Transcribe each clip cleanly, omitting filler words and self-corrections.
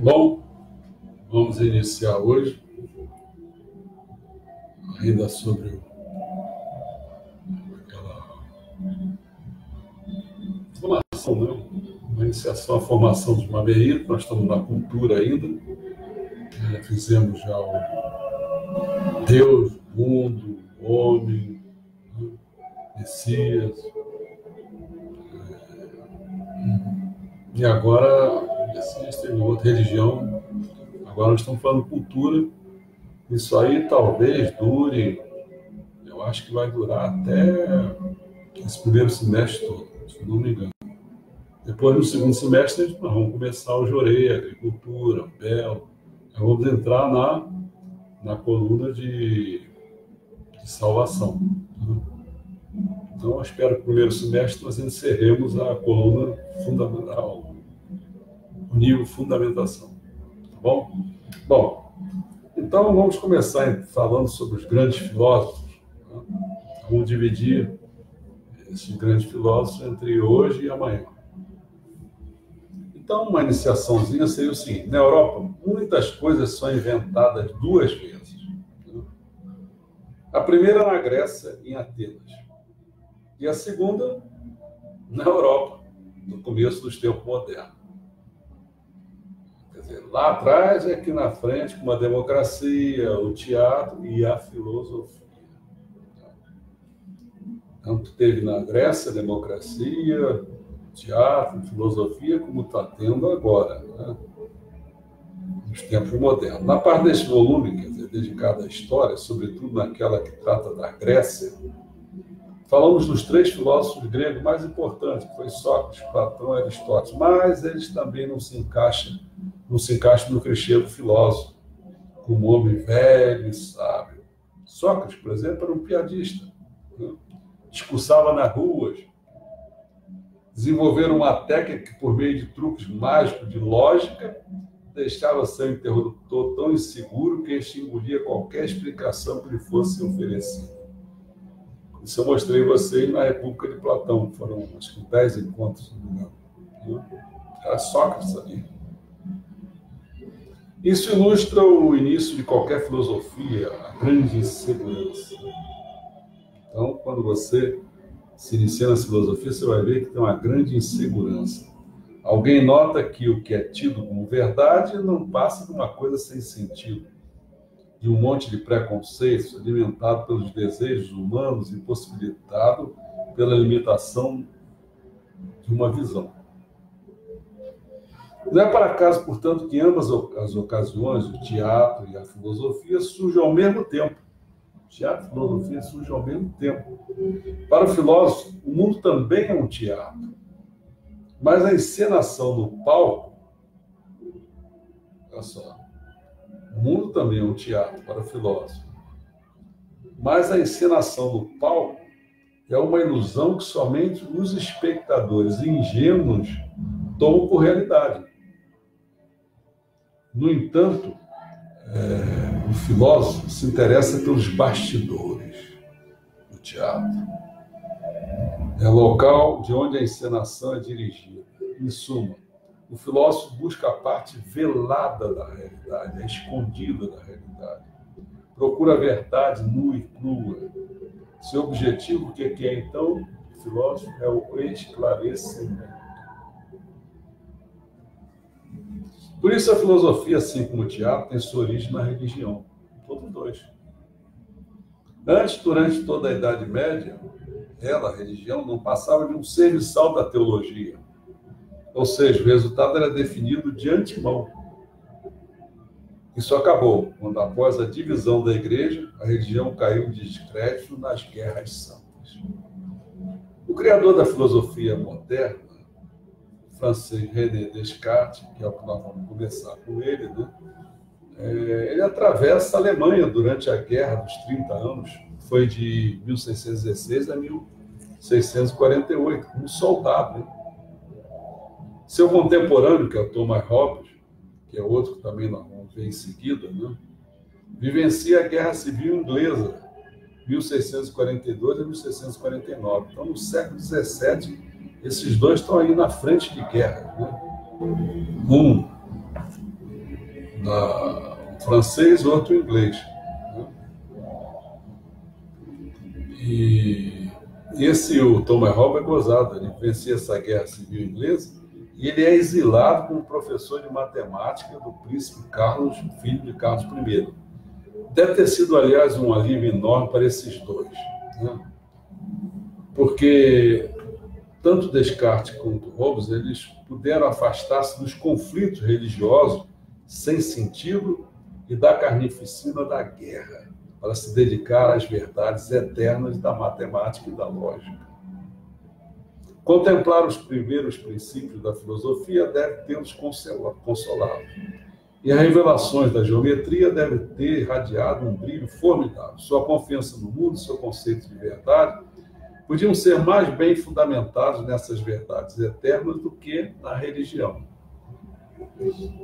Bom, vamos iniciar hoje, ainda sobre aquela formação, né? Uma iniciação, a formação de Mamerito. Nós estamos na cultura ainda. Fizemos já o Deus, o mundo, o homem, né? Messias. E agora, Messias teve outra religião. Agora nós estamos falando cultura. Isso aí talvez dure, eu acho que vai durar até esse primeiro semestre todo, se não me engano. Depois, no segundo semestre, nós vamos começar o Jorei, a agricultura, o Belo. Nós vamos entrar na coluna de salvação. Então, eu espero que no primeiro semestre nós encerremos a coluna fundamental, o nível fundamentação. Tá bom? Bom, então vamos começar falando sobre os grandes filósofos. Né? Vamos dividir esses grandes filósofos entre hoje e amanhã. Então, uma iniciaçãozinha seria o seguinte: na Europa, muitas coisas são inventadas duas vezes. Né? A primeira na Grécia, em Atenas. E a segunda, na Europa, no começo dos tempos modernos. Quer dizer, lá atrás é aqui na frente, com a democracia, o teatro e a filosofia. Tanto teve na Grécia a democracia, teatro, filosofia, como está tendo agora, né? Nos tempos modernos. Na parte deste volume, quer dizer, dedicado à história, sobretudo naquela que trata da Grécia, falamos dos três filósofos gregos mais importantes, que foi Sócrates, Platão e Aristóteles, mas eles também não se encaixam no clichê do filósofo, como homem velho e sábio. Sócrates, por exemplo, era um piadista, né? Discursava nas ruas, desenvolveram uma técnica que, por meio de truques mágicos de lógica, deixava seu interlocutor tão inseguro que este engolia qualquer explicação que lhe fosse oferecida. Isso eu mostrei a vocês na República de Platão. Foram, acho que, 10 encontros, se não me engano. Era Sócrates ali. Isso ilustra o início de qualquer filosofia, a grande insegurança. Então, quando você se inicia na filosofia, você vai ver que tem uma grande insegurança. Alguém nota que o que é tido como verdade não passa de uma coisa sem sentido, de um monte de preconceitos alimentado pelos desejos humanos e possibilitado pela limitação de uma visão. Não é por acaso, portanto, que ambas as ocasiões, o teatro e a filosofia, surgem ao mesmo tempo. Teatro e filosofia surgem ao mesmo tempo. Para o filósofo, o mundo também é um teatro. Mas a encenação no palco, olha só, o mundo também é um teatro para o filósofo. Mas a encenação no palco é uma ilusão que somente os espectadores ingênuos tomam por realidade. No entanto, o filósofo se interessa pelos bastidores do teatro. É o local de onde a encenação é dirigida. Em suma, o filósofo busca a parte velada da realidade, a escondida da realidade. Procura a verdade nua e crua. Seu objetivo, o que é então? O filósofo é o esclarecimento. Por isso a filosofia, assim como o teatro, tem sua origem na religião. Todos dois. Antes, durante toda a Idade Média, a religião, não passava de um serviçal da teologia. Ou seja, o resultado era definido de antemão. Isso acabou quando, após a divisão da igreja, a religião caiu em descrédito nas guerras santas. O criador da filosofia moderna, o francês René Descartes, que é o que nós vamos começar com ele, né? Ele atravessa a Alemanha durante a Guerra dos 30 anos, foi de 1616 a 1648, como soldado, né? Seu contemporâneo, que é o Thomas Hobbes, que é outro que também nós vamos ver em seguida, né? Vivencia a Guerra Civil Inglesa, 1642 a 1649. Então, no século XVII, esses dois estão aí na frente de guerra, né? Um um francês, outro em inglês. Né? E o Thomas Hobbes é gozado, ele vencia essa guerra civil inglesa e ele é exilado como professor de matemática do príncipe Carlos, filho de Carlos I. Deve ter sido, aliás, um alívio enorme para esses dois, né? Porque tanto Descartes quanto Hobbes, eles puderam afastar-se dos conflitos religiosos sem sentido e da carnificina da guerra, para se dedicar às verdades eternas da matemática e da lógica. Contemplar os primeiros princípios da filosofia deve tê-los consolado. E as revelações da geometria devem ter irradiado um brilho formidável. Sua confiança no mundo, seu conceito de verdade, podiam ser mais bem fundamentados nessas verdades eternas do que na religião,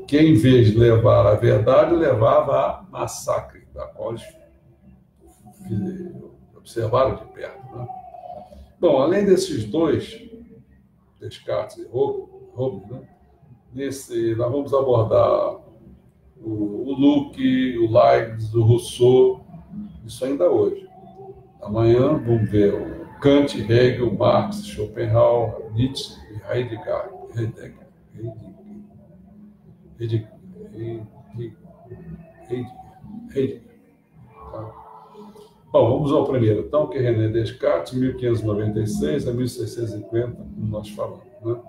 que em vez de levar à verdade, levava a massacre, da qual eles observaram de perto. Né? Bom, além desses dois, Descartes e Hobbes, né? Nós vamos abordar o Locke, o Leibniz, o Rousseau, isso ainda hoje. Amanhã vamos ver o Kant, Hegel, Marx, Schopenhauer, Nietzsche e Heidegger. Tá? Bom, vamos ao primeiro. Então, que René Descartes, 1596 a 1650, como nós falamos. Né?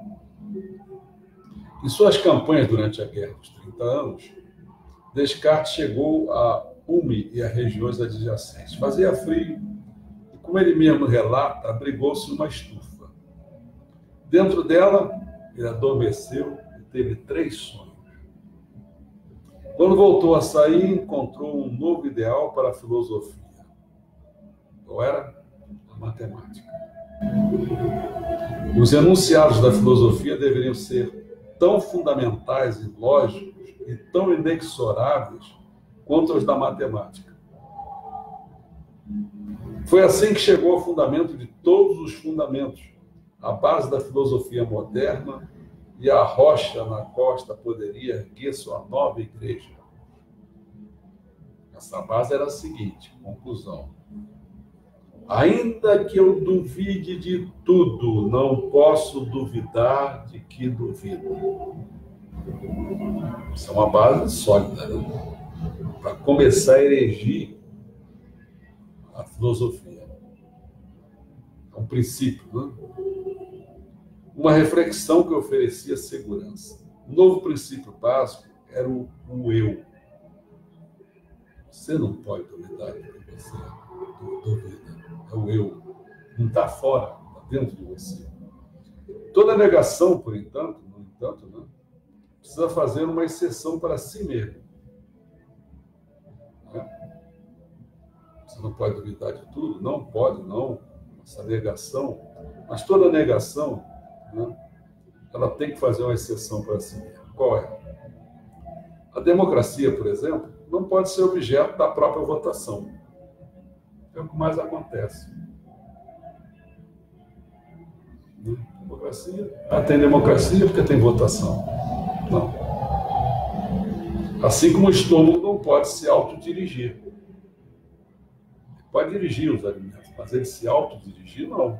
Em suas campanhas durante a Guerra dos 30 anos, Descartes chegou a Ume e a regiões adjacentes. Fazia frio e, como ele mesmo relata, abrigou-se numa estufa. Dentro dela, ele adormeceu e teve 3 sonhos. Quando voltou a sair, encontrou um novo ideal para a filosofia. Qual era? A matemática. Os enunciados da filosofia deveriam ser tão fundamentais e lógicos e tão inexoráveis quanto os da matemática. Foi assim que chegou ao fundamento de todos os fundamentos, a base da filosofia moderna e a rocha na costa poderia erguer sua nova igreja. Essa base era a seguinte, conclusão. Ainda que eu duvide de tudo, não posso duvidar de que duvido. Isso é uma base sólida, né? Para começar a erigir a filosofia. É um princípio, né? Uma reflexão que oferecia segurança. O novo princípio básico era o eu. Você não pode duvidar de que você duvida. É o eu. Não está fora, está dentro de você. Toda negação, no entanto, né, precisa fazer uma exceção para si mesmo. Né? Você não pode duvidar de tudo? Não pode, não. Essa negação. Mas toda negação, né, ela tem que fazer uma exceção para si mesmo. Qual é? A democracia, por exemplo, não pode ser objeto da própria votação. É o que mais acontece. Democracia. Tem democracia porque tem votação. Não. Assim como o estômago não pode se autodirigir. Pode dirigir os alimentos, mas ele se autodirigir, não.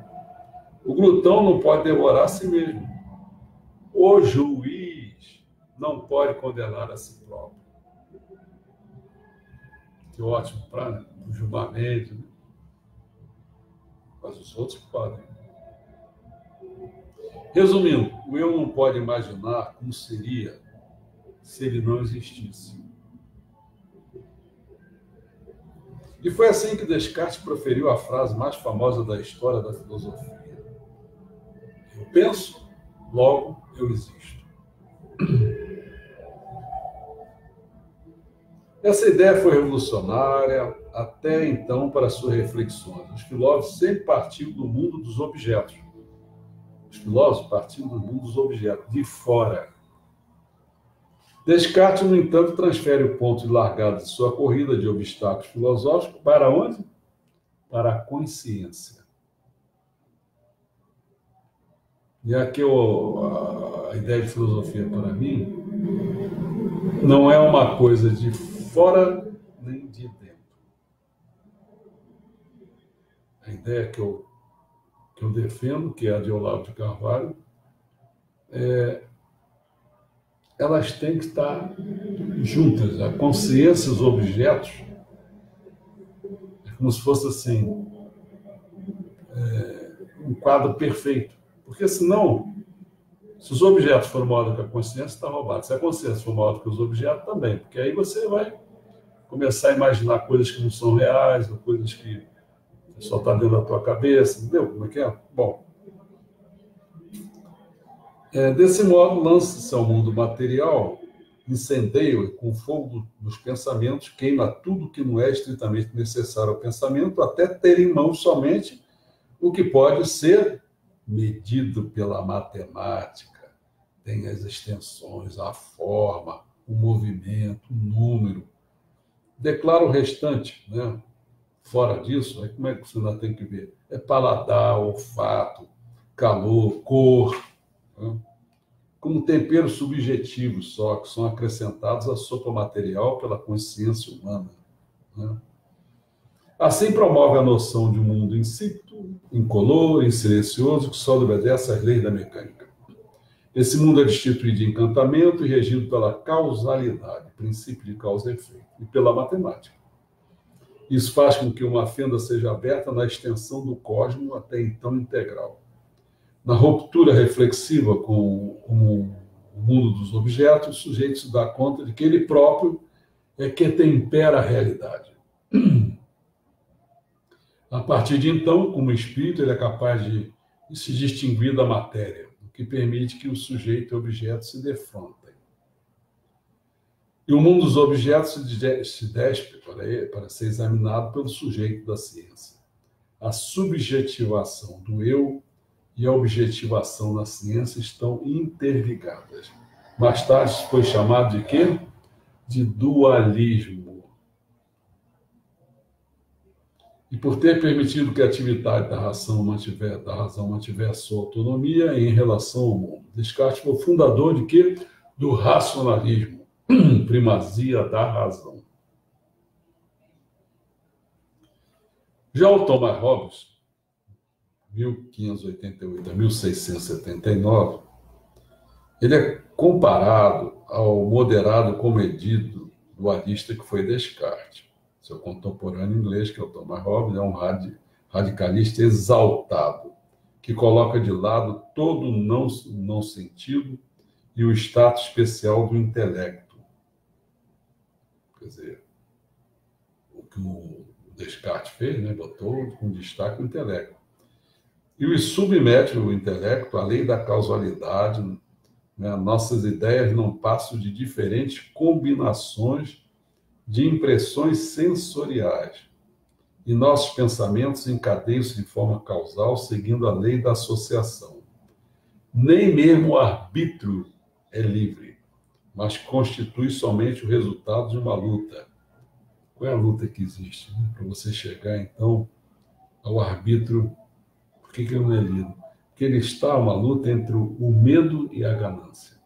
O glutão não pode devorar a si mesmo. O juiz não pode condenar a si próprio. Que ótimo para o julgamento, né? Mas os outros podem. Resumindo, o eu não pode imaginar como seria se ele não existisse. E foi assim que Descartes proferiu a frase mais famosa da história da filosofia. Eu penso, logo eu existo. Essa ideia foi revolucionária até então para suas reflexões. Os filósofos sempre partiam do mundo dos objetos. Os filósofos partiam do mundo dos objetos, de fora. Descartes, no entanto, transfere o ponto de largada de sua corrida de obstáculos filosóficos para onde? Para a consciência. E aqui a ideia de filosofia para mim não é uma coisa de fora nem de dentro. A ideia que eu defendo, que é a de Olavo de Carvalho, elas têm que estar juntas. A consciência e os objetos é como se fosse assim, um quadro perfeito. Porque senão, se os objetos forem maior do que a consciência, está roubado. Se a consciência for maior do que os objetos, também. Porque aí você vai começar a imaginar coisas que não são reais, ou coisas que só está dentro da tua cabeça. Entendeu como é que é? Bom, desse modo, lança-se ao mundo material, incendeia com o fogo dos pensamentos, queima tudo que não é estritamente necessário ao pensamento, até ter em mãos somente o que pode ser medido pela matemática. Tem as extensões, a forma, o movimento, o número. Declara o restante, né? Fora disso, aí como é que você ainda tem que ver? É paladar, olfato, calor, cor, né? Como temperos subjetivos só, que são acrescentados à sopa material pela consciência humana, né? Assim promove a noção de um mundo insípido, incolor, insilencioso, que só obedece às leis da mecânica. Esse mundo é destituído de encantamento e regido pela causalidade, princípio de causa e efeito, e pela matemática. Isso faz com que uma fenda seja aberta na extensão do cosmos até então integral. Na ruptura reflexiva com o mundo dos objetos, o sujeito se dá conta de que ele próprio é que tempera a realidade. A partir de então, como espírito, ele é capaz de se distinguir da matéria, o que permite que o sujeito e o objeto se defrontem. E o mundo dos objetos se despe para ser examinado pelo sujeito da ciência. A subjetivação do eu e a objetivação na ciência estão interligadas. Mais tarde foi chamado de quê? De dualismo. E por ter permitido que a atividade da razão mantivesse sua autonomia em relação ao mundo. Descartes foi o fundador de quê? Do racionalismo, primazia da razão. Já o Thomas Hobbes, 1588 a 1679, ele é comparado ao moderado comedido dualista que foi Descartes. Seu contemporâneo inglês, que é o Thomas Hobbes, é um radicalista exaltado, que coloca de lado todo o não sentido e o status especial do intelecto. Quer dizer, o que o Descartes fez, né, botou com destaque o intelecto. E o submete o intelecto à lei da causalidade, né? Nossas ideias não passam de diferentes combinações de impressões sensoriais. E nossos pensamentos encadeiam-se de forma causal, seguindo a lei da associação. Nem mesmo o arbítrio é livre, mas constitui somente o resultado de uma luta. Qual é a luta que existe, né? Para você chegar, então, ao arbítrio? Por que ele não é livre? Porque ele está uma luta entre o medo e a ganância.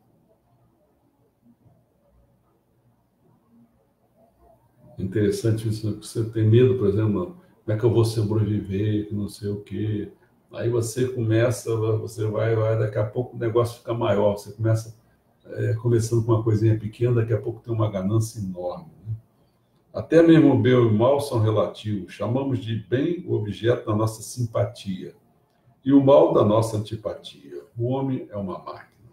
Interessante isso, né? Você tem medo, por exemplo, como é que eu vou sobreviver, que não sei o quê. Aí você começa, você vai, daqui a pouco o negócio fica maior, você começa começando com uma coisinha pequena, daqui a pouco tem uma ganância enorme, né? Até mesmo o bem e o mal são relativos. Chamamos de bem o objeto da nossa simpatia e o mal da nossa antipatia. O homem é uma máquina.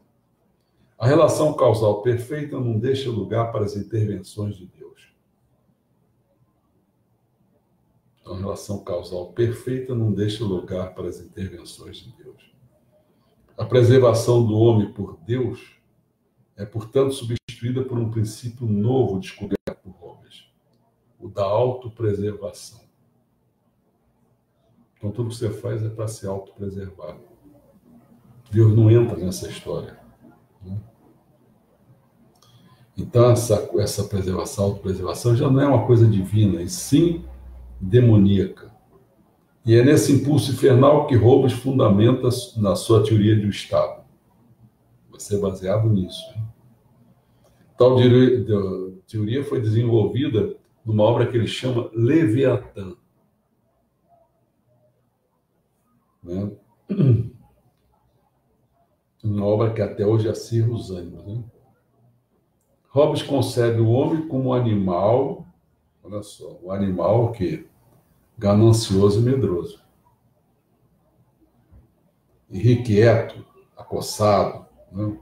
A relação causal perfeita não deixa lugar para as intervenções de Deus. Então, a relação causal perfeita não deixa lugar para as intervenções de Deus. A preservação do homem por Deus é, portanto, substituída por um princípio novo descoberto por Hobbes, o da autopreservação. Então, tudo que você faz é para se autopreservar. Deus não entra nessa história, né? Então, essa preservação, autopreservação, já não é uma coisa divina, e sim demoníaca. E é nesse impulso infernal que Hobbes fundamenta na sua teoria do Estado. Vai ser baseado nisso, hein? Tal teoria foi desenvolvida numa obra que ele chama Leviatã. Né? Uma obra que até hoje acirra os ânimos. Né? Hobbes concebe o homem como um animal, olha só, um animal que ganancioso e medroso, irrequieto, acossado. Né?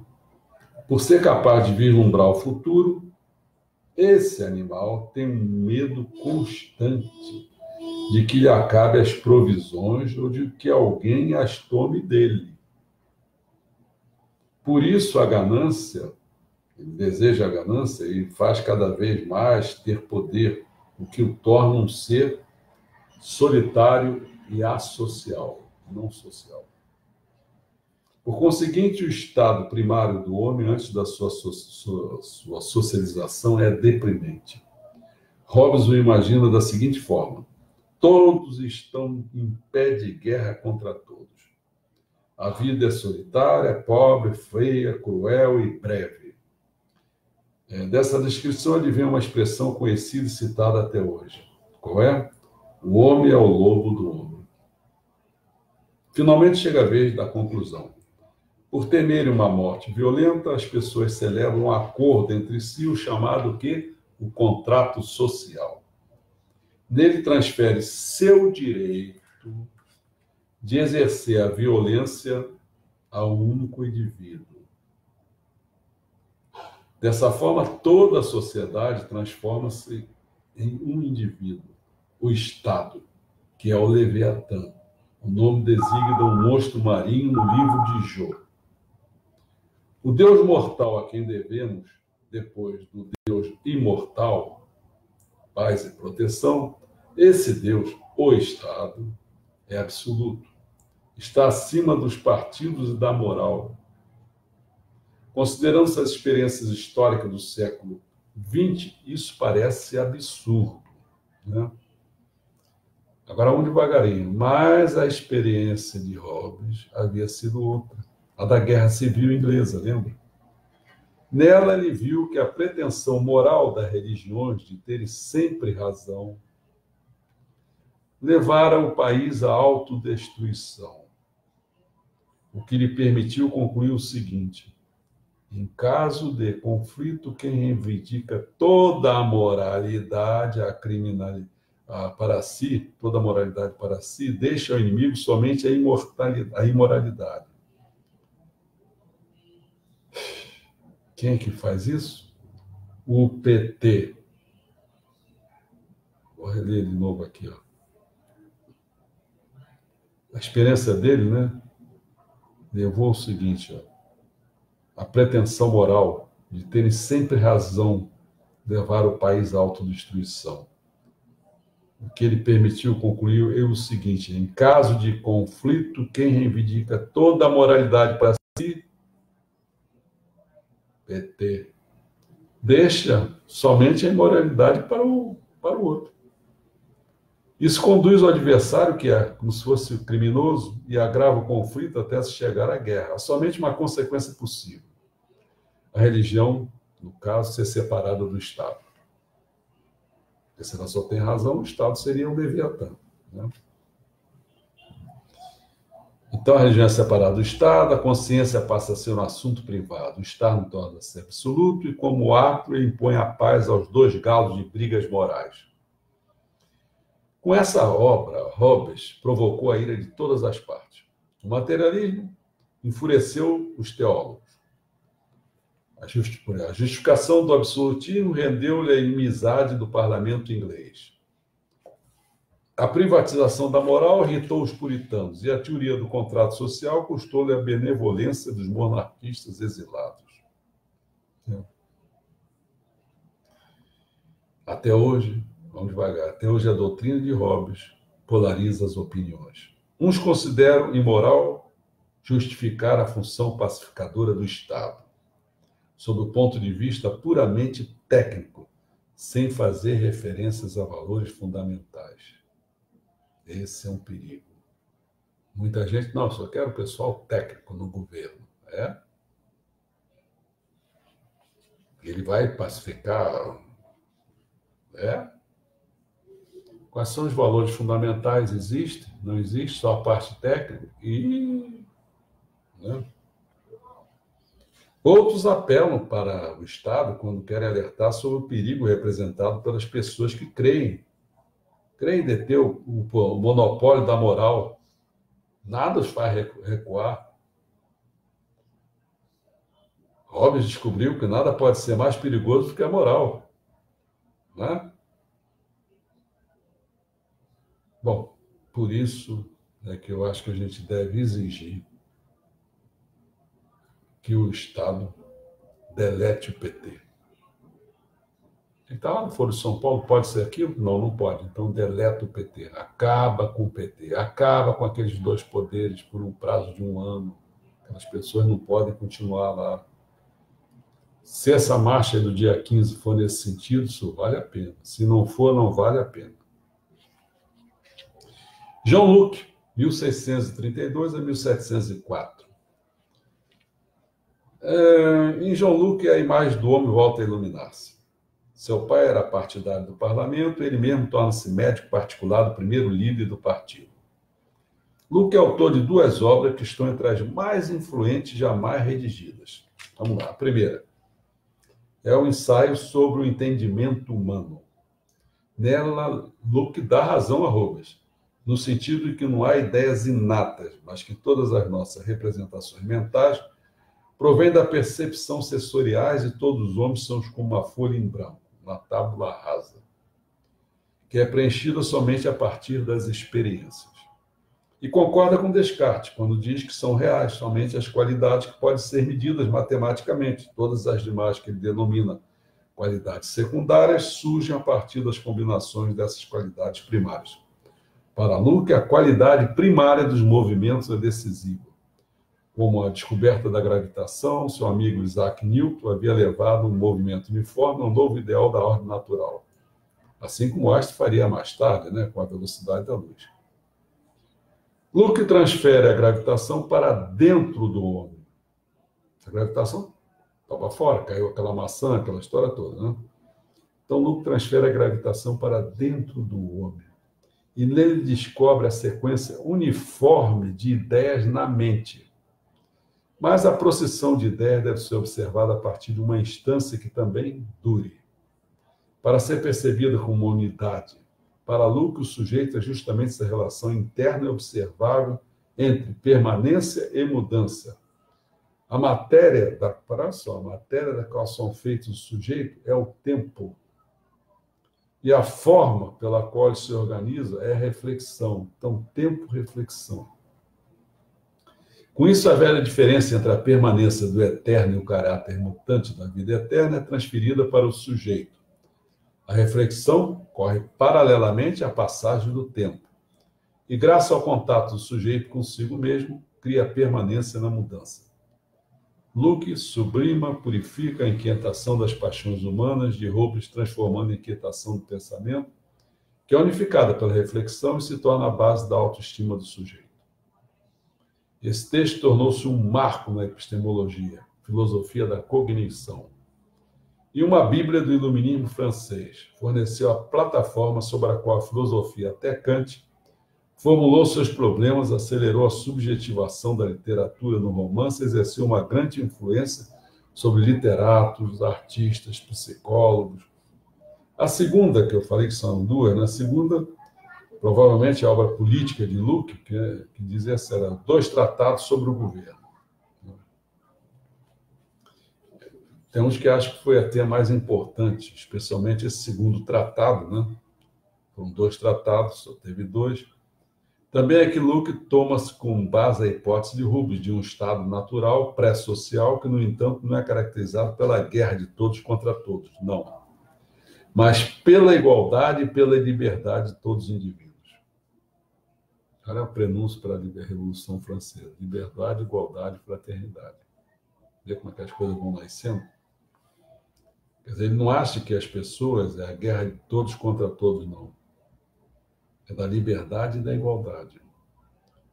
Por ser capaz de vislumbrar o futuro, esse animal tem um medo constante de que lhe acabe as provisões ou de que alguém as tome dele. Por isso, a ganância, ele deseja a ganância e faz cada vez mais ter poder, o que o torna um ser solitário e associal, não social. Por conseguinte, o estado primário do homem, antes da sua socialização, é deprimente. Hobbes o imagina da seguinte forma: todos estão em pé de guerra contra todos. A vida é solitária, pobre, feia, cruel e breve. Dessa descrição advém uma expressão conhecida e citada até hoje. Qual é? O homem é o lobo do homem. Finalmente chega a vez da conclusão. Por temerem uma morte violenta, as pessoas celebram um acordo entre si, o chamado quê? O contrato social. Nele transfere seu direito de exercer a violência a um único indivíduo. Dessa forma, toda a sociedade transforma-se em um indivíduo, o Estado, que é o Leviatã. O nome designa um monstro marinho no livro de Jó. O Deus mortal a quem devemos, depois do Deus imortal, paz e proteção, esse Deus, o Estado, é absoluto. Está acima dos partidos e da moral. Considerando as experiências históricas do século XX, isso parece absurdo. Né? Agora vamos devagarinho. Mas a experiência de Hobbes havia sido outra. A da Guerra Civil Inglesa, lembra? Nela ele viu que a pretensão moral das religiões de terem sempre razão levara o país à autodestruição, o que lhe permitiu concluir o seguinte: em caso de conflito, quem reivindica toda a moralidade, a criminalidade para si, toda a moralidade para si, deixa ao inimigo somente a imoralidade. Quem é que faz isso? O PT. Vou reler de novo aqui. Ó. A experiência dele, né, levou ao seguinte: ó, a pretensão moral de terem sempre razão levar o país à autodestruição. O que ele permitiu concluir é o seguinte: em caso de conflito, quem reivindica toda a moralidade para si, PT, deixa somente a imoralidade para o outro. Isso conduz o adversário, que é como se fosse criminoso, e agrava o conflito até se chegar à guerra. Há somente uma consequência possível: a religião, no caso, ser separada do Estado. Porque se ela só tem razão, o Estado seria um Leviatã. Né? Então, a religião é separada do Estado, a consciência passa a ser um assunto privado. O Estado torna-se absoluto e, como ato, ele impõe a paz aos dois galos de brigas morais. Com essa obra, Hobbes provocou a ira de todas as partes. O materialismo enfureceu os teólogos. A justificação do absolutismo rendeu-lhe a inimizade do parlamento inglês. A privatização da moral irritou os puritanos e a teoria do contrato social custou-lhe a benevolência dos monarquistas exilados. Até hoje, vamos devagar, até hoje a doutrina de Hobbes polariza as opiniões. Uns consideram imoral justificar a função pacificadora do Estado, sob o ponto de vista puramente técnico, sem fazer referências a valores fundamentais. Esse é um perigo. Muita gente, não, só quero pessoal técnico no governo. Ele vai pacificar, né? Quais são os valores fundamentais? Existe? Não existe? Só a parte técnica? Né? Outros apelam para o Estado quando querem alertar sobre o perigo representado pelas pessoas que creem deter o monopólio da moral. Nada os faz recuar. Hobbes descobriu que nada pode ser mais perigoso do que a moral. Né? Bom, por isso é que eu acho que a gente deve exigir que o Estado delete o PT. Ele está lá no Foro de São Paulo, pode ser aquilo? Não, não pode. Então, deleta o PT. Acaba com o PT. Acaba com aqueles dois poderes por um prazo de 1 ano. Aquelas pessoas não podem continuar lá. Se essa marcha do dia 15 for nesse sentido, isso vale a pena. Se não for, não vale a pena. João Luque, 1632 a 1704. Em João Luque, a imagem do homem volta a iluminar-se. Seu pai era partidário do parlamento, ele mesmo torna-se médico particular do primeiro líder do partido. Luque é autor de 2 obras que estão entre as mais influentes jamais redigidas. Vamos lá. A primeira é o ensaio sobre o entendimento humano. Nela, Luque dá razão a Hobbes, no sentido de que não há ideias inatas, mas que todas as nossas representações mentais provêm da percepção sensoriais e todos os homens são como uma folha em branco, uma tábula rasa, que é preenchida somente a partir das experiências. E concorda com Descartes, quando diz que são reais somente as qualidades que podem ser medidas matematicamente. Todas as demais que ele denomina qualidades secundárias surgem a partir das combinações dessas qualidades primárias. Para Luke, a qualidade primária dos movimentos é decisiva. Como a descoberta da gravitação, seu amigo Isaac Newton havia levado um movimento uniforme a um novo ideal da ordem natural. Assim como Einstein faria mais tarde, né, com a velocidade da luz. Luke transfere a gravitação para dentro do homem. A gravitação estava fora, caiu aquela maçã, aquela história toda. Né? Então, Luke transfere a gravitação para dentro do homem. E nele descobre a sequência uniforme de ideias na mente. Mas a procissão de ideias deve ser observada a partir de uma instância que também dure. Para ser percebida como uma unidade, para Luke, o sujeito é justamente essa relação interna e observável entre permanência e mudança. A matéria da qual são feitos o sujeito é o tempo. E a forma pela qual ele se organiza é a reflexão. Então, tempo-reflexão. Com isso, a velha diferença entre a permanência do eterno e o caráter mutante da vida eterna é transferida para o sujeito. A reflexão corre paralelamente à passagem do tempo. E, graças ao contato do sujeito consigo mesmo, cria a permanência na mudança. Luke sublima, purifica a inquietação das paixões humanas, de Hobbes transformando a inquietação do pensamento, que é unificada pela reflexão e se torna a base da autoestima do sujeito. Esse texto tornou-se um marco na epistemologia, filosofia da cognição. E uma Bíblia do iluminismo francês forneceu a plataforma sobre a qual a filosofia, até Kant, formulou seus problemas, acelerou a subjetivação da literatura no romance e exerceu uma grande influência sobre literatos, artistas, psicólogos. A segunda, que eu falei que são 2, na segunda, provavelmente a obra política de Luke, que dizia que eram 2 tratados sobre o governo. Tem uns que acham que foi até mais importante, especialmente esse segundo tratado, né? Foram 2 tratados, só teve 2. Também é que Luke toma-se como base a hipótese de Hobbes de um estado natural, pré-social, que, no entanto, não é caracterizado pela guerra de todos contra todos, não. Mas pela igualdade e pela liberdade de todos os indivíduos. Olha o prenúncio para a Revolução Francesa. Liberdade, igualdade e fraternidade. Vê como é que as coisas vão nascendo? Quer dizer, ele não acha que as pessoas é a guerra de todos contra todos, não. É da liberdade e da igualdade.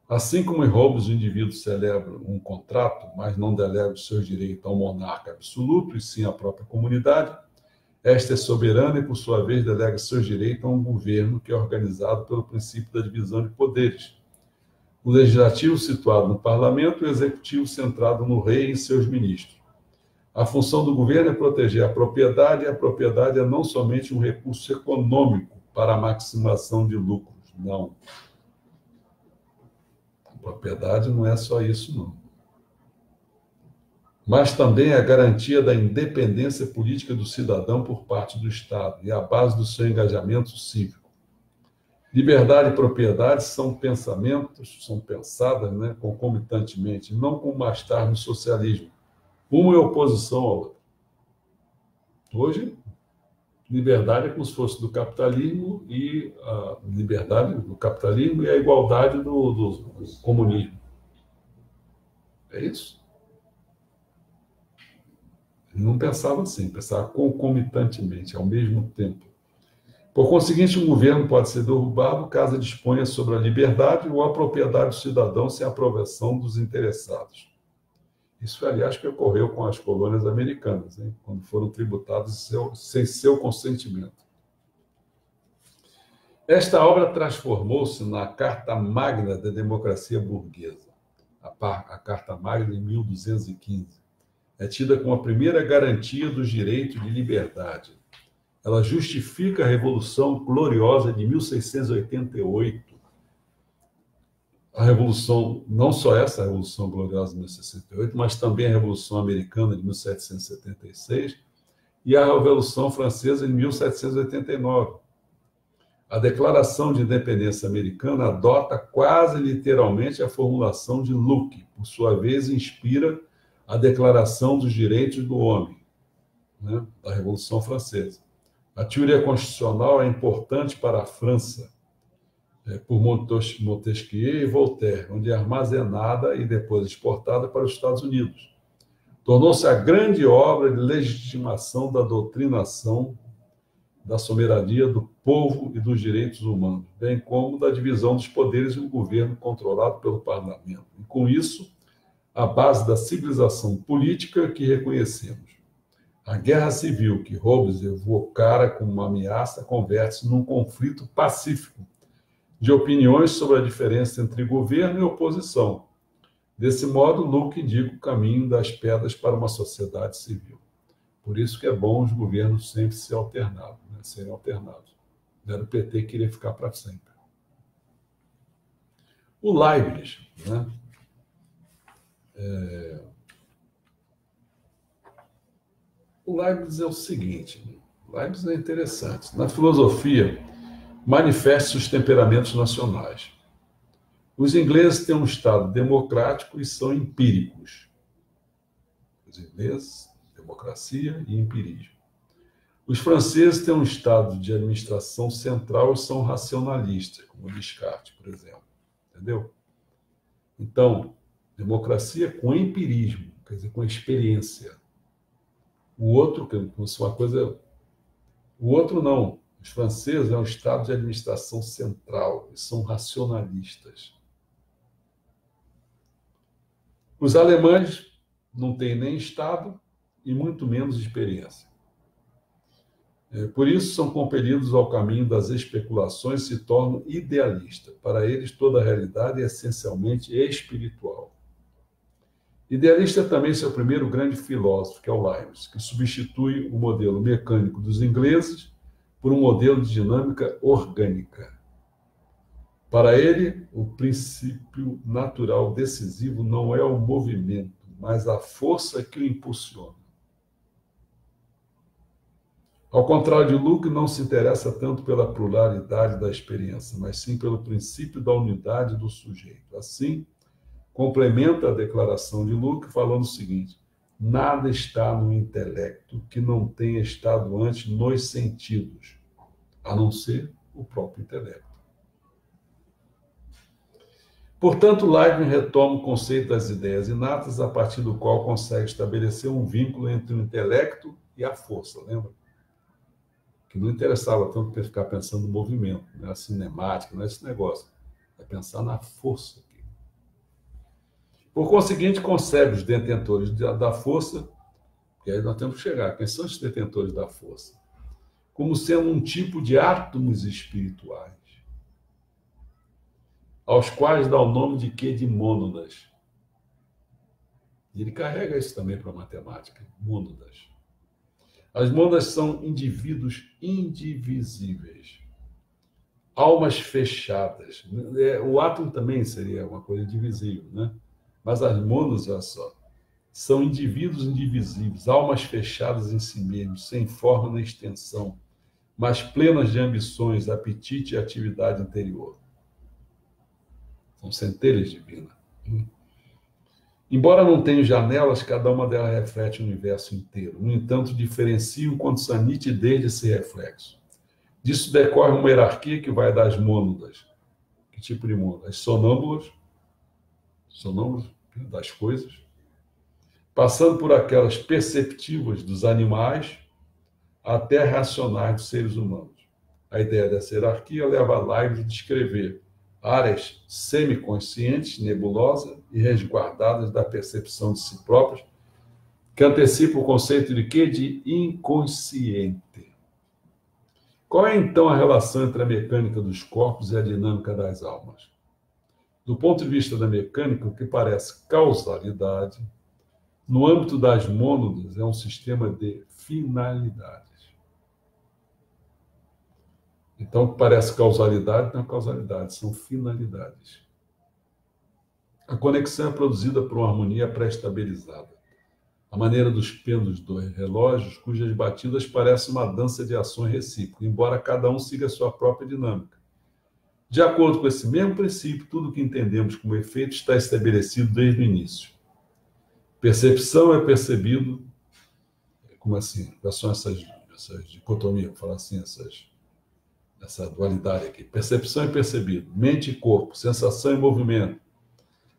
Assim como em Hobbes o indivíduo celebra um contrato, mas não delega os seus direitos ao monarca absoluto, e sim à própria comunidade, esta é soberana e, por sua vez, delega seus direitos a um governo que é organizado pelo princípio da divisão de poderes. O legislativo situado no parlamento e o executivo centrado no rei e seus ministros. A função do governo é proteger a propriedade, e a propriedade é não somente um recurso econômico para a maximização de lucros, não. A propriedade não é só isso, não. Mas também a garantia da independência política do cidadão por parte do Estado e a base do seu engajamento cívico. Liberdade e propriedade são pensamentos, são pensadas, né, concomitantemente, não como mais tarde no socialismo. Uma é oposição à outra. Hoje, liberdade é como se fosse do capitalismo e a liberdade do capitalismo e a igualdade do comunismo. É isso? Ele não pensava assim, pensava concomitantemente, ao mesmo tempo. Por conseguinte, um governo pode ser derrubado caso disponha sobre a liberdade ou a propriedade do cidadão sem a aprovação dos interessados. Isso, aliás, que ocorreu com as colônias americanas, hein, quando foram tributadas sem seu consentimento. Esta obra transformou-se na Carta Magna da democracia burguesa, a Carta Magna de 1215. É tida como a primeira garantia dos direitos de liberdade. Ela justifica a Revolução Gloriosa de 1688. A Revolução, não só essa Revolução Gloriosa de 1688, mas também a Revolução Americana de 1776 e a Revolução Francesa de 1789. A Declaração de Independência Americana adota quase literalmente a formulação de Locke, por sua vez inspira a Declaração dos Direitos do Homem, né, da Revolução Francesa. A teoria constitucional é importante para a França, por Montesquieu e Voltaire, onde é armazenada e depois exportada para os Estados Unidos. Tornou-se a grande obra de legitimação da doutrinação da soberania do povo e dos direitos humanos, bem como da divisão dos poderes e um governo controlado pelo parlamento. E, com isso, a base da civilização política que reconhecemos. A guerra civil que Hobbes evocara como uma ameaça converte-se num conflito pacífico de opiniões sobre a diferença entre governo e oposição. Desse modo, Locke indica o caminho das pedras para uma sociedade civil. Por isso que é bom os governos sempre serem alternados. Era o PT que queria ficar para sempre. O Leibniz, né? O Leibniz é o seguinte, Leibniz é interessante. Na filosofia, manifesta os temperamentos nacionais. Os ingleses têm um Estado democrático e são empíricos. Os ingleses, democracia e empirismo. Os franceses têm um Estado de administração central e são racionalistas, como Descartes, por exemplo. Entendeu? Então, democracia com empirismo, quer dizer, com experiência. O outro, que é uma coisa... O outro não. Os franceses é um Estado de administração central e são racionalistas. Os alemães não têm nem Estado e muito menos experiência. Por isso, são compelidos ao caminho das especulações e se tornam idealistas. Para eles, toda a realidade é essencialmente espiritual. Idealista é também seu primeiro grande filósofo, que é o Leibniz, que substitui o modelo mecânico dos ingleses por um modelo de dinâmica orgânica. Para ele, o princípio natural decisivo não é o movimento, mas a força que o impulsiona. Ao contrário de Locke, não se interessa tanto pela pluralidade da experiência, mas sim pelo princípio da unidade do sujeito. Assim, complementa a declaração de Locke falando o seguinte: nada está no intelecto que não tenha estado antes nos sentidos, a não ser o próprio intelecto. Portanto, Leibniz retoma o conceito das ideias inatas, a partir do qual consegue estabelecer um vínculo entre o intelecto e a força, lembra? Que não interessava tanto ficar pensando no movimento, né? A cinemática, não é esse negócio. É pensar na força aqui. Por conseguinte, concebe os detentores da força, que aí nós temos que chegar, quem são os detentores da força? Como sendo um tipo de átomos espirituais, aos quais dá o nome de quê? De mônadas. E ele carrega isso também para a matemática, mônadas. As mônadas são indivíduos indivisíveis, almas fechadas. O átomo também seria uma coisa indivisível, né? Mas as mônadas, olha só, são indivíduos indivisíveis, almas fechadas em si mesmos, sem forma nem extensão, mas plenas de ambições, apetite e atividade interior. São centelhas divinas. Embora não tenham janelas, cada uma delas reflete o universo inteiro. No entanto, diferenciam quanto a nitidez desse reflexo. Disso decorre uma hierarquia que vai das mônadas. Que tipo de mônadas? As sonâmbulas das coisas, passando por aquelas perceptivas dos animais até racionais dos seres humanos. A ideia dessa hierarquia leva a Leibniz a descrever áreas semiconscientes, nebulosas e resguardadas da percepção de si próprias, que antecipa o conceito de quê? De inconsciente. Qual é, então, a relação entre a mecânica dos corpos e a dinâmica das almas? Do ponto de vista da mecânica, o que parece causalidade, no âmbito das mônadas, é um sistema de finalidades. Então, o que parece causalidade não é causalidade, são finalidades. A conexão é produzida por uma harmonia pré-estabilizada. A maneira dos pêndulos dos relógios, cujas batidas parecem uma dança de ações recíprocas, embora cada um siga a sua própria dinâmica. De acordo com esse mesmo princípio, tudo o que entendemos como efeito está estabelecido desde o início. Percepção é percebido, como assim? Quais são essas dicotomias, vou falar assim, essa dualidade aqui. Percepção é percebido, mente e corpo, sensação e movimento.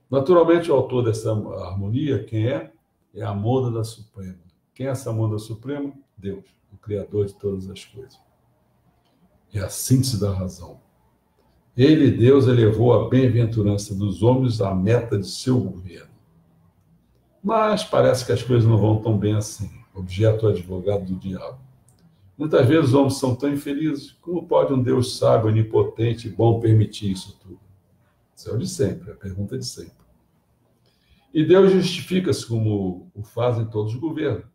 Naturalmente, o autor dessa harmonia, quem é? É a mônada suprema. Quem é essa mônada suprema? Deus, o Criador de todas as coisas. É a síntese da razão. Ele, Deus, elevou a bem-aventurança dos homens à meta de seu governo. Mas parece que as coisas não vão tão bem assim. Objeto advogado do diabo. Muitas vezes os homens são tão infelizes. Como pode um Deus sábio, onipotente e bom permitir isso tudo? Isso é o de sempre, a pergunta de sempre. E Deus justifica-se como o fazem todos os governos.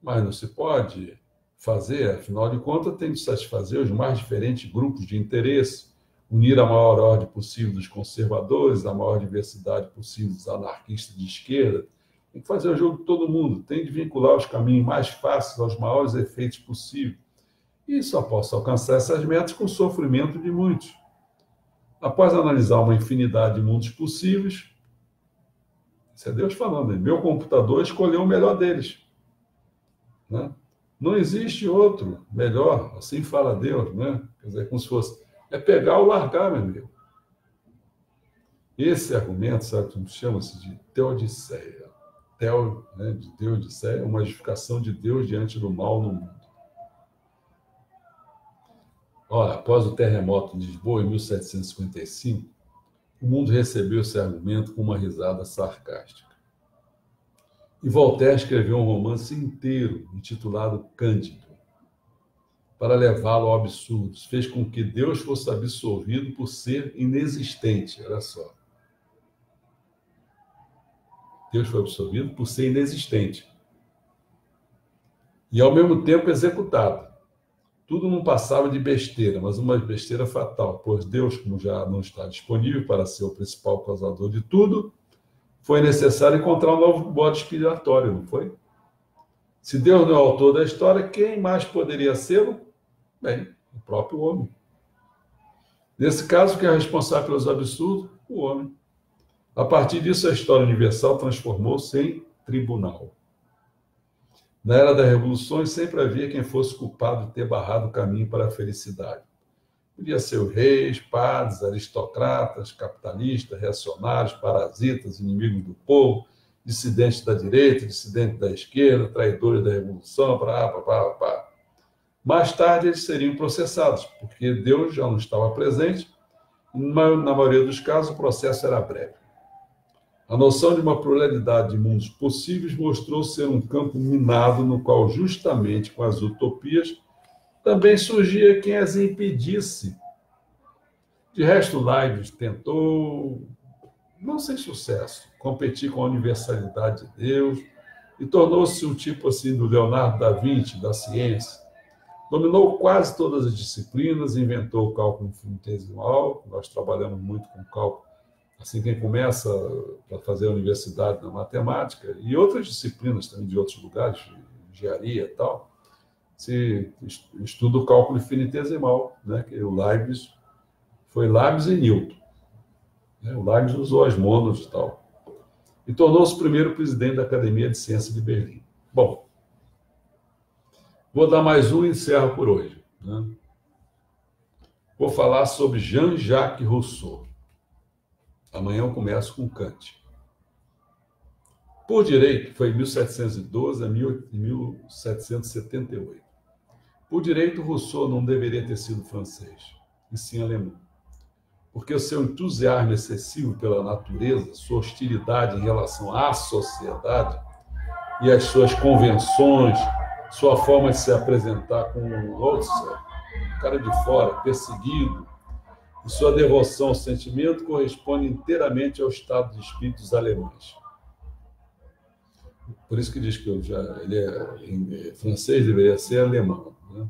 Mas não se pode fazer, afinal de contas, tem de satisfazer os mais diferentes grupos de interesse, unir a maior ordem possível dos conservadores, a maior diversidade possível dos anarquistas de esquerda. Tem que fazer o jogo de todo mundo, tem de vincular os caminhos mais fáceis aos maiores efeitos possíveis. E só posso alcançar essas metas com o sofrimento de muitos. Após analisar uma infinidade de mundos possíveis, isso é Deus falando, meu computador escolheu o melhor deles. Né? Não existe outro melhor, assim fala Deus, né? Quer dizer, como se fosse, é pegar ou largar, meu amigo. Esse argumento, sabe, chama-se de teodiceia. Né, de teodiceia, uma edificação de Deus diante do mal no mundo. Ora, após o terremoto de Lisboa, em 1755, o mundo recebeu esse argumento com uma risada sarcástica. E Voltaire escreveu um romance inteiro, intitulado Cândido, para levá-lo ao absurdo. Fez com que Deus fosse absolvido por ser inexistente. Olha só. Deus foi absolvido por ser inexistente. E, ao mesmo tempo, executado. Tudo não passava de besteira, mas uma besteira fatal, pois Deus, como já não está disponível para ser o principal causador de tudo, foi necessário encontrar um novo bode expiatório, não foi? Se Deus não é o autor da história, quem mais poderia ser? Bem, o próprio homem. Nesse caso, quem é responsável pelos absurdos? O homem. A partir disso, a história universal transformou-se em tribunal. Na era das revoluções, sempre havia quem fosse culpado de ter barrado o caminho para a felicidade. Podia ser os reis, padres, aristocratas, capitalistas, reacionários, parasitas, inimigos do povo, dissidentes da direita, dissidentes da esquerda, traidores da revolução, Mais tarde, eles seriam processados, porque Deus já não estava presente, e na maioria dos casos, o processo era breve. A noção de uma pluralidade de mundos possíveis mostrou ser um campo minado no qual, justamente com as utopias, também surgia quem as impedisse. De resto, Leibniz tentou, não sem sucesso, competir com a universalidade de Deus e tornou-se um tipo assim do Leonardo da Vinci, da ciência. Dominou quase todas as disciplinas, inventou o cálculo infinitesimal. Nós trabalhamos muito com cálculo, assim, quem começa para fazer a universidade na matemática, e outras disciplinas também de outros lugares, engenharia e tal, se estuda o cálculo infinitesimal, né? Que o Leibniz foi Leibniz e Newton. Né? O Leibniz usou as mônadas e tal. E tornou-se o primeiro presidente da Academia de Ciências de Berlim. Bom, vou dar mais um e encerro por hoje. Né? Vou falar sobre Jean-Jacques Rousseau. Amanhã eu começo com Kant. Por direito, foi em 1712 a 1778. Por direito, Rousseau não deveria ter sido francês, e sim alemão. Porque o seu entusiasmo excessivo pela natureza, sua hostilidade em relação à sociedade e as suas convenções, sua forma de se apresentar como um cara de fora, perseguido, e sua devoção ao sentimento corresponde inteiramente ao estado de espírito dos alemães. Por isso que diz que ele é francês, deveria ser alemão. Né?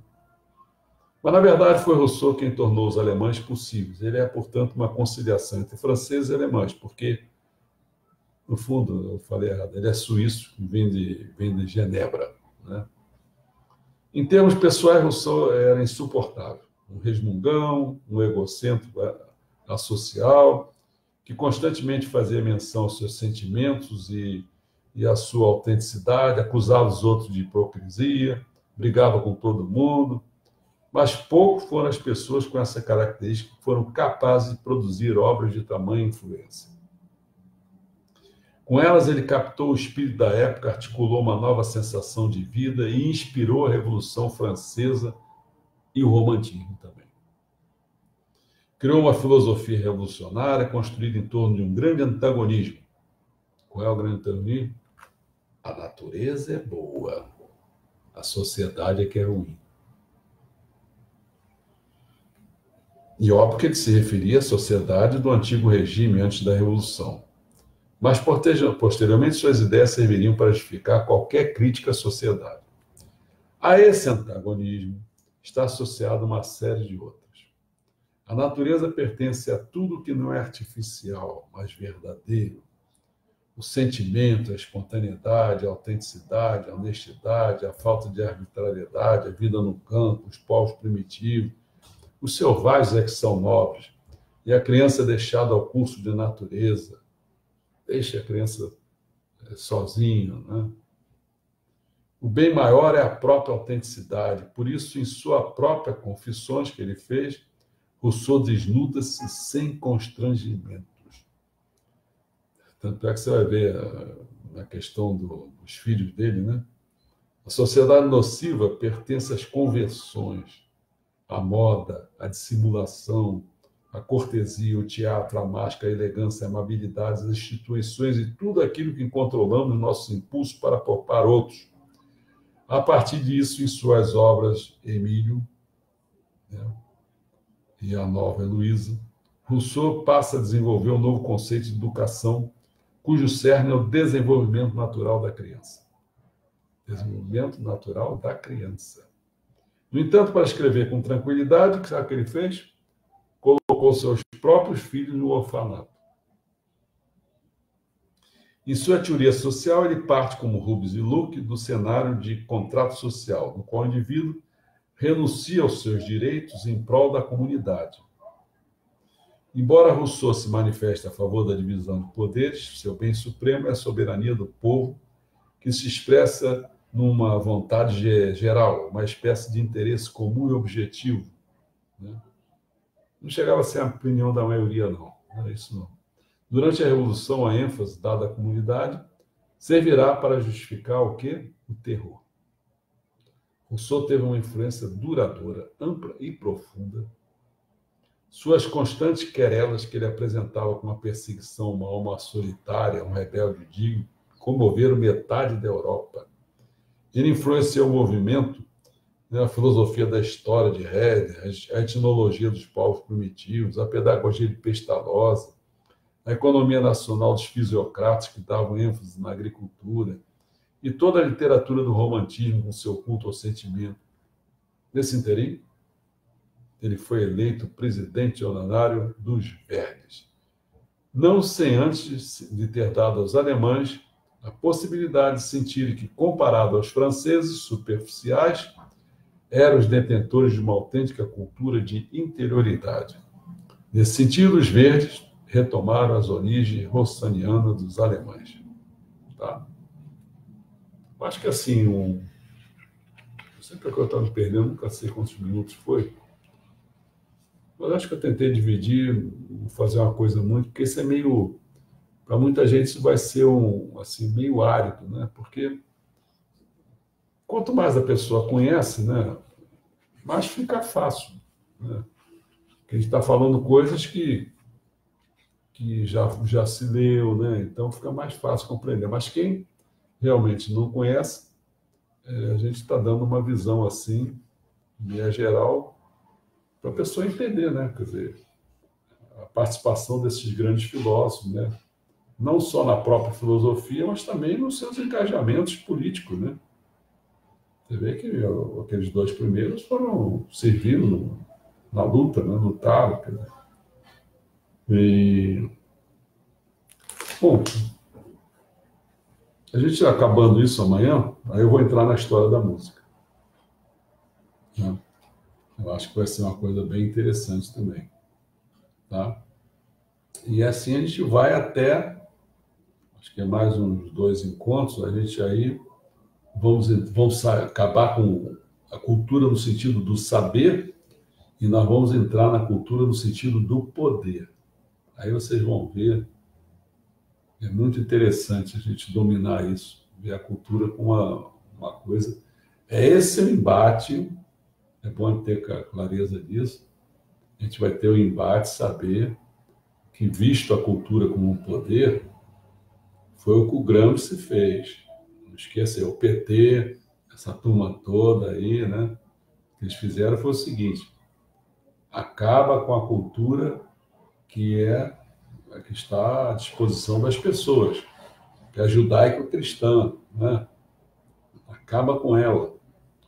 Mas, na verdade, foi Rousseau quem tornou os alemães possíveis. Ele é, portanto, uma conciliação entre franceses e alemães, porque, no fundo, eu falei errado, ele é suíço, vem de Genebra. Né? Em termos pessoais, Rousseau era insuportável. Um resmungão, um egocêntrico asocial, que constantemente fazia menção aos seus sentimentos e à sua autenticidade, acusava os outros de hipocrisia, brigava com todo mundo, mas pouco foram as pessoas com essa característica que foram capazes de produzir obras de tamanha influência. Com elas, ele captou o espírito da época, articulou uma nova sensação de vida e inspirou a Revolução Francesa e o romantismo também. Criou uma filosofia revolucionária construída em torno de um grande antagonismo. Qual é o grande antagonismo? A natureza é boa, a sociedade é que é ruim. E óbvio que ele se referia à sociedade do antigo regime antes da Revolução. Mas, posteriormente, suas ideias serviriam para justificar qualquer crítica à sociedade. A esse antagonismo está associada uma série de outras. A natureza pertence a tudo que não é artificial, mas verdadeiro. O sentimento, a espontaneidade, a autenticidade, a honestidade, a falta de arbitrariedade, a vida no campo, os povos primitivos, os selvagens é que são nobres, e a criança deixada ao curso de natureza. Deixa a criança sozinha, né? O bem maior é a própria autenticidade. Por isso, em sua própria confissões que ele fez, Rousseau desnuda-se sem constrangimentos. Tanto é que você vai ver na questão dos filhos dele, né? A sociedade nociva pertence às convenções, à moda, à dissimulação, à cortesia, o teatro, a máscara, a elegância, a amabilidade, as instituições e tudo aquilo que controlamos nossos impulsos para poupar outros. A partir disso, em suas obras, Emílio, né, e a nova Heloísa, Rousseau passa a desenvolver um novo conceito de educação, cujo cerne é o desenvolvimento natural da criança. Desenvolvimento natural da criança. No entanto, para escrever com tranquilidade, o que sabe que ele fez? Colocou seus próprios filhos no orfanato. Em sua teoria social, ele parte, como Hobbes e Locke, do cenário de contrato social, no qual o indivíduo renuncia aos seus direitos em prol da comunidade. Embora Rousseau se manifeste a favor da divisão de poderes, seu bem supremo é a soberania do povo, que se expressa numa vontade geral, uma espécie de interesse comum e objetivo. Né? Não chegava a ser a opinião da maioria, não. Não era isso, não. Durante a Revolução, a ênfase dada à comunidade servirá para justificar o quê? O terror. Rousseau teve uma influência duradoura, ampla e profunda Suas constantes querelas que ele apresentava como uma perseguição, uma alma solitária, um rebelde digno, comoveram metade da Europa. Ele influenciou o movimento, né, a filosofia da história de Heidegger, a etnologia dos povos primitivos, a pedagogia de Pestalozzi, a economia nacional dos fisiocratas que davam ênfase na agricultura, e toda a literatura do romantismo com seu culto ao sentimento. Nesse interim, ele foi eleito presidente honorário dos Verdes, não sem antes de ter dado aos alemães a possibilidade de sentirem que, comparado aos franceses superficiais, eram os detentores de uma autêntica cultura de interioridade. Nesse sentido, os Verdes retomaram as origens rossanianas dos alemães. Tá? Acho que assim, sempre que eu estava me perdendo, nunca sei quantos minutos foi, mas acho que eu tentei dividir, fazer uma coisa muito, porque isso é meio, para muita gente isso vai ser assim, meio árido, né? Porque quanto mais a pessoa conhece, né, mais fica fácil, né? Porque a gente está falando coisas que já se leu, né? Então fica mais fácil compreender. Mas quem realmente não conhece, a gente está dando uma visão assim, meia geral, para a pessoa entender, né? Quer dizer, a participação desses grandes filósofos, né? Não só na própria filosofia, mas também nos seus engajamentos políticos, né? Você vê que aqueles dois primeiros foram servindo na luta, né? Lutaram. Quer dizer. E, bom, a gente acabando isso amanhã, aí eu vou entrar na história da música. Né? Eu acho que vai ser uma coisa bem interessante também. Tá? E assim a gente vai até, acho que é mais uns 2 encontros, a gente aí vamos acabar com a cultura no sentido do saber e nós vamos entrar na cultura no sentido do poder. Aí vocês vão ver, é muito interessante a gente dominar isso, ver a cultura como uma coisa. Esse é o embate, é bom ter clareza disso. A gente vai ter o embate, saber que, visto a cultura como um poder, foi o que o Gramsci fez. Não esqueça, o PT, essa turma toda aí, né? O que eles fizeram foi o seguinte: acaba com a cultura que é a que está à disposição das pessoas, que é a judaico-cristã, né? Acaba com ela.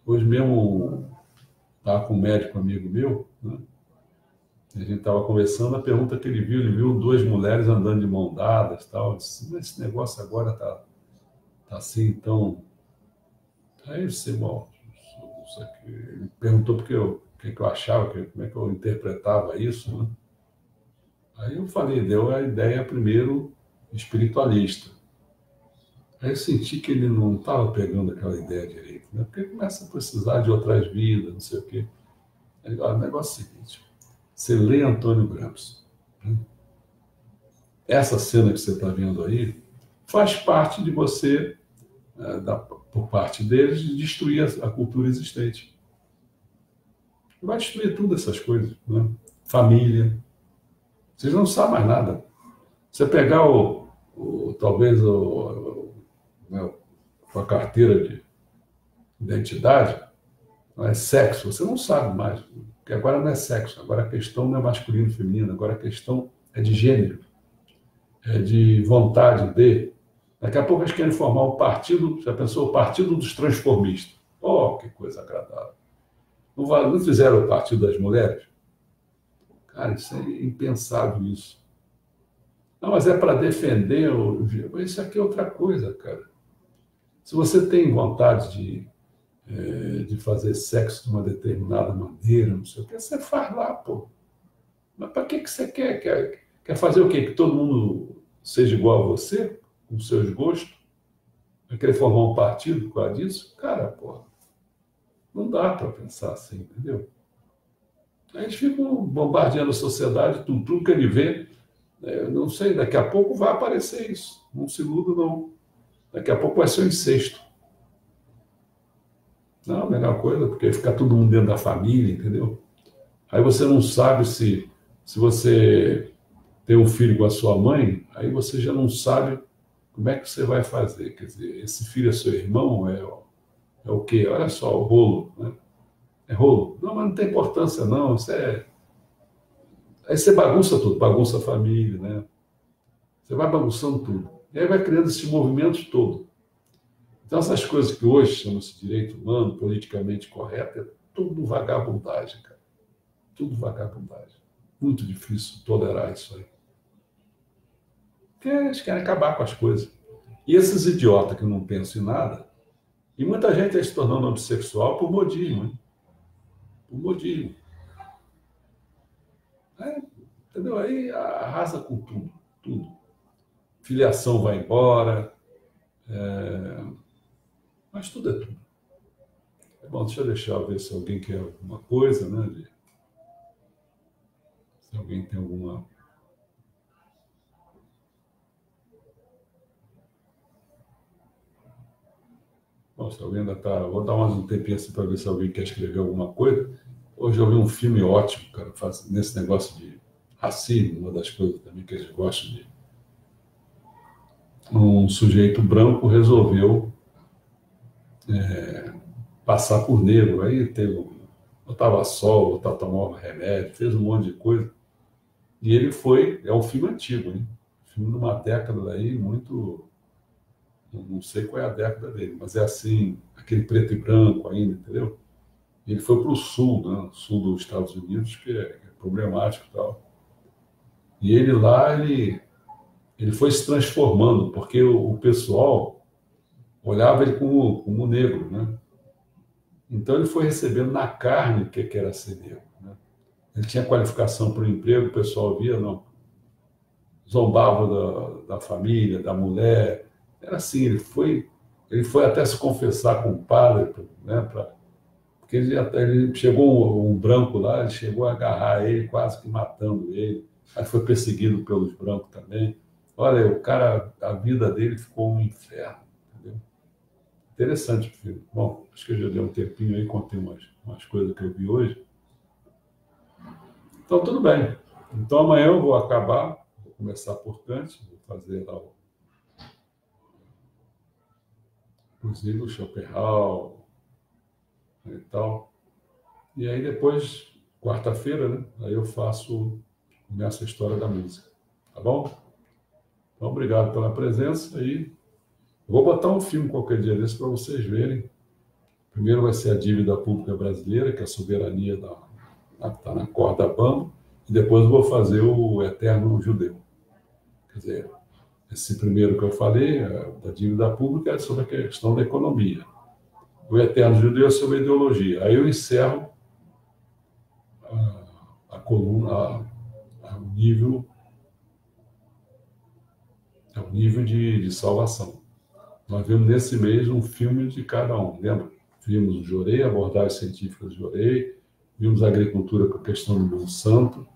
Hoje mesmo estava com um médico amigo meu, né? A gente estava conversando, a pergunta que ele viu 2 mulheres andando de mão dadas, tal. Eu disse, esse negócio agora tá assim, então. Aí eu disse, bom, isso aqui. Ele perguntou o que eu achava, como é que eu interpretava isso, né? Aí eu falei, deu a ideia primeiro espiritualista. Aí eu senti que ele não estava pegando aquela ideia direito, né? Porque começa a precisar de outras vidas, não sei o quê. Aí, o negócio é o seguinte, você lê Antônio Gramsci, né? Essa cena que você está vendo aí faz parte de você, por parte deles, de destruir a cultura existente. Vai destruir tudo essas coisas, né? Família. Vocês não sabem mais nada. Você pegar talvez né, a carteira de identidade, não é sexo, você não sabe mais. Porque agora não é sexo, agora a questão não é masculino e feminino, agora a questão é de gênero, é de vontade de. Daqui a pouco eles querem formar um partido, já pensou, o Partido dos Transformistas. Oh, que coisa agradável. Não fizeram o Partido das Mulheres? Cara, isso é impensável isso. Não, mas é para defender o. Isso aqui é outra coisa, cara. Se você tem vontade de fazer sexo de uma determinada maneira, não sei o que, você faz lá, pô. Mas para que você quer? Quer fazer o quê? Que todo mundo seja igual a você, com seus gostos? Vai querer formar um partido por causa disso? Cara, pô, não dá para pensar assim, entendeu? A gente fica bombardeando a sociedade, tudo que ele vê. Não sei, daqui a pouco vai aparecer isso. Não se iluda, não. Daqui a pouco vai ser um incesto. Não, a melhor coisa, porque fica todo mundo dentro da família, entendeu? Aí você não sabe se Se você tem um filho com a sua mãe, aí você já não sabe como é que você vai fazer. Quer dizer, esse filho é seu irmão? É o quê? Olha só, o rolo, né? É rolo. Não, mas não tem importância, não. Aí você bagunça tudo, bagunça a família, né? Você vai bagunçando tudo. E aí vai criando esse movimento todo. Então, essas coisas que hoje chamam-se direito humano, politicamente correto, é tudo vagabundagem, cara. Tudo vagabundagem. Muito difícil tolerar isso aí. Porque eles querem acabar com as coisas. E esses idiotas que não pensam em nada, e muita gente está se tornando homossexual por modismo, hein? Por modismo. É, entendeu? Aí arrasa com tudo, tudo. Filiação vai embora, mas tudo é tudo. É bom, deixa eu ver se alguém quer alguma coisa, né? Se alguém tem alguma. Bom, se alguém ainda está. Vou dar mais um tempinho assim para ver se alguém quer escrever alguma coisa. Hoje eu vi um filme ótimo, cara, nesse negócio de racismo, uma das coisas também que eles gostam de. Um sujeito branco resolveu passar por negro. Aí teve, botava sol, botava, tomava remédio, fez um monte de coisa. E ele foi, é um filme antigo, hein? Filme de uma década daí, muito. Não sei qual é a década dele, mas é assim, aquele preto e branco ainda, entendeu? E ele foi para o sul, né? Sul dos Estados Unidos, que é problemático e tal. E ele lá, ele foi se transformando, porque o pessoal olhava ele como negro, né? Então ele foi recebendo na carne o que era ser negro, né? Ele tinha qualificação para o emprego, o pessoal via, não, zombava da família, da mulher. Era assim, ele foi até se confessar com o padre, né, porque ele chegou um branco lá, ele chegou a agarrar ele, quase que matando ele. Aí foi perseguido pelos brancos também. Olha, o cara, a vida dele ficou um inferno, entendeu? Interessante o filme. Bom, acho que eu já dei um tempinho aí, contei umas coisas que eu vi hoje. Então, tudo bem. Então, amanhã eu vou acabar, vou começar por Kant, vou fazer lá inclusive o Schopenhauer e tal. E aí depois, quarta-feira, né? Aí eu começo a história da música. Tá bom? Então, obrigado pela presença e vou botar um filme qualquer dia desse para vocês verem. Primeiro vai ser a dívida pública brasileira, que é a soberania está na corda bamba, e depois eu vou fazer o Eterno Judeu. Quer dizer, esse primeiro que eu falei, da dívida pública, é sobre a questão da economia. O Eterno Judeu é sobre a ideologia. Aí eu encerro a coluna, ao nível de salvação. Nós vimos nesse mês um filme de cada um, lembra? Vimos o Jorei, abordagens científicas do Jorei, vimos a agricultura com a questão do Monsanto,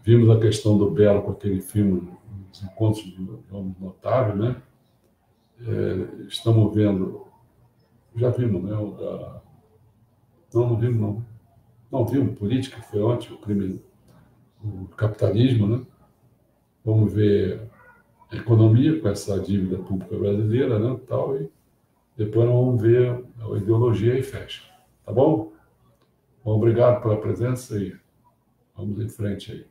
vimos a questão do Belo com aquele filme, Os Encontros de Homens Notáveis, né? Estamos vendo, já vimos, né? Não vimos, não. Não vimos, política, foi ontem, o capitalismo, né? Vamos ver a economia com essa dívida pública brasileira, né? Tal, e depois nós vamos ver a ideologia e fecha. Tá bom? Bom, obrigado pela presença e vamos em frente aí.